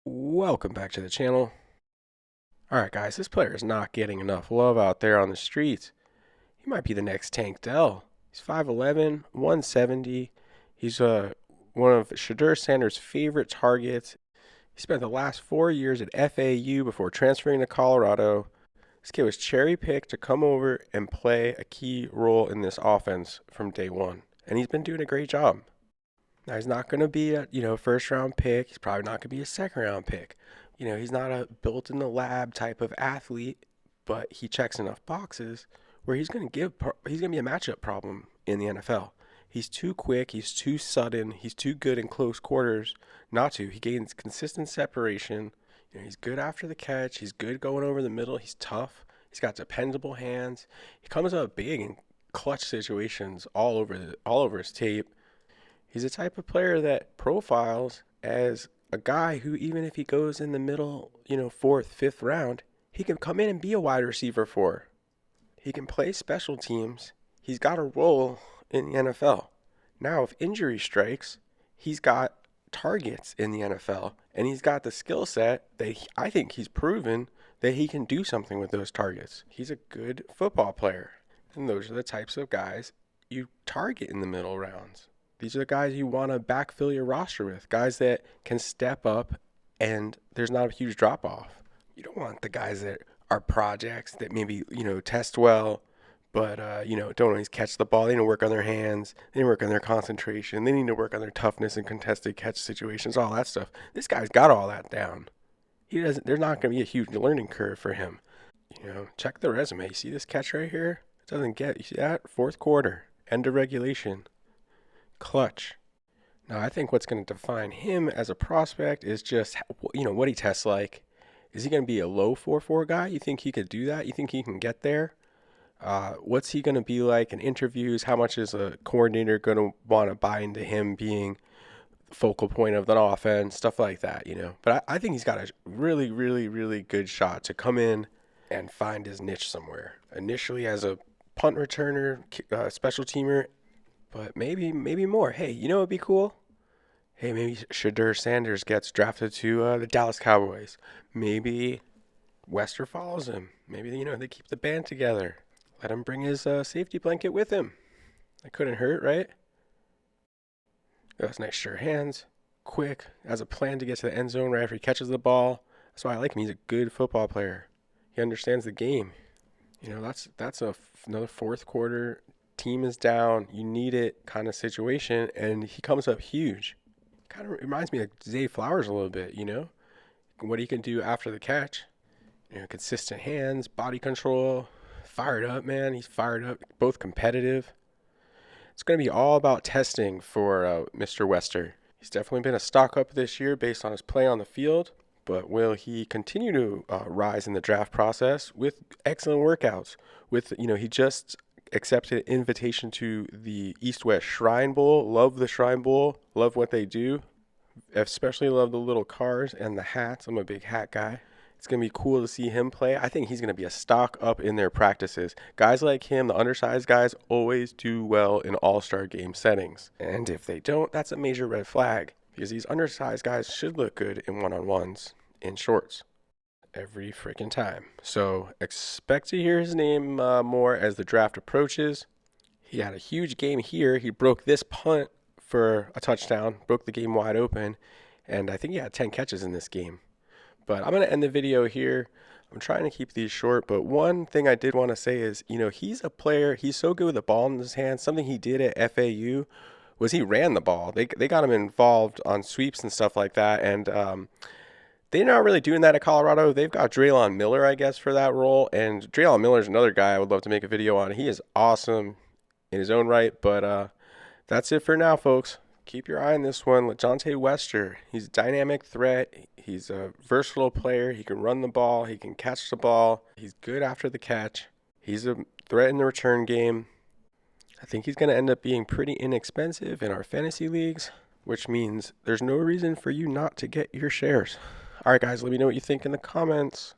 Welcome back to the channel. Alright guys, this player is not getting enough love out there on the streets. He might be the next Tank Dell. He's 5'11", 170. He's one of Shedeur Sanders' favorite targets. He spent the last 4 years at FAU before transferring to Colorado. This kid was cherry-picked to come over and play a key role in this offense from day one. And he's been doing a great job. Now, he's not going to be a first round pick. He's probably not going to be a second round pick. He's not a built in the lab type of athlete, but he checks enough boxes where he's going to be a matchup problem in the NFL. He's too quick, he's too sudden, he's too good in close quarters not to. He gains consistent separation. He's good after the catch, he's good going over the middle, he's tough. He's got dependable hands. He comes up big in clutch situations all over his tape. He's the type of player that profiles as a guy who, even if he goes in the middle, fourth, fifth round, he can come in and be a wide receiver for. He can play special teams. He's got a role in the NFL. Now, if injury strikes, he's got targets in the NFL, and he's got the skill set that I think he's proven that he can do something with those targets. He's a good football player, and those are the types of guys you target in the middle rounds. These are the guys you want to backfill your roster with, guys that can step up and there's not a huge drop off. You don't want the guys that are projects that maybe, test well, but, don't always catch the ball. They need to work on their hands. They need to work on their concentration. They need to work on their toughness and contested catch situations, all that stuff. This guy's got all that down. There's not going to be a huge learning curve for him. Check the resume. You see this catch right here? You see that? Fourth quarter, end of regulation. Clutch. Now, I think what's going to define him as a prospect is just, what he tests like. Is he going to be a low 4.4 guy? You think he could do that? You think he can get there? What's he going to be like in interviews? How much is a coordinator going to want to buy into him being the focal point of the offense? Stuff like that, But I think he's got a really, really, really good shot to come in and find his niche somewhere. Initially as a punt returner, special teamer, but maybe more. Hey, it'd be cool? Hey, maybe Shedeur Sanders gets drafted to the Dallas Cowboys. Maybe Wester follows him. Maybe, they keep the band together. Let him bring his safety blanket with him. That couldn't hurt, right? Those nice sure hands. Quick. Has a plan to get to the end zone right after he catches the ball. That's why I like him. He's a good football player. He understands the game. That's another fourth quarter, team is down, you need it kind of situation, and he comes up huge. Kind of reminds me of Zay Flowers a little bit, what he can do after the catch. Consistent hands, body control, fired up, man. He's fired up, both competitive. It's going to be all about testing for Mr. Wester. He's definitely been a stock up this year based on his play on the field, but will he continue to rise in the draft process with excellent workouts? He just accepted an invitation to the East-West Shrine Bowl. Love the Shrine Bowl. Love what they do. Especially love the little cars and the hats. I'm a big hat guy. It's going to be cool to see him play. I think he's going to be a stock up in their practices. Guys like him, the undersized guys, always do well in all-star game settings. And if they don't, that's a major red flag, because these undersized guys should look good in one-on-ones in shorts every freaking time. So expect to hear his name more as the draft approaches. He had a huge game here. He broke this punt for a touchdown, broke the game wide open, and I think he had 10 catches in this game. But I'm going to end the video here. I'm trying to keep these short, but one thing I did want to say is, he's a player. He's so good with the ball in his hands. Something he did at FAU was he ran the ball. They got him involved on sweeps and stuff like that, and they're not really doing that at Colorado. They've got Draylon Miller, I guess, for that role. And Draylon Miller is another guy I would love to make a video on. He is awesome in his own right. But that's it for now, folks. Keep your eye on this one. LaJohntay Wester. He's a dynamic threat. He's a versatile player. He can run the ball. He can catch the ball. He's good after the catch. He's a threat in the return game. I think he's going to end up being pretty inexpensive in our fantasy leagues, which means there's no reason for you not to get your shares. All right, guys, let me know what you think in the comments.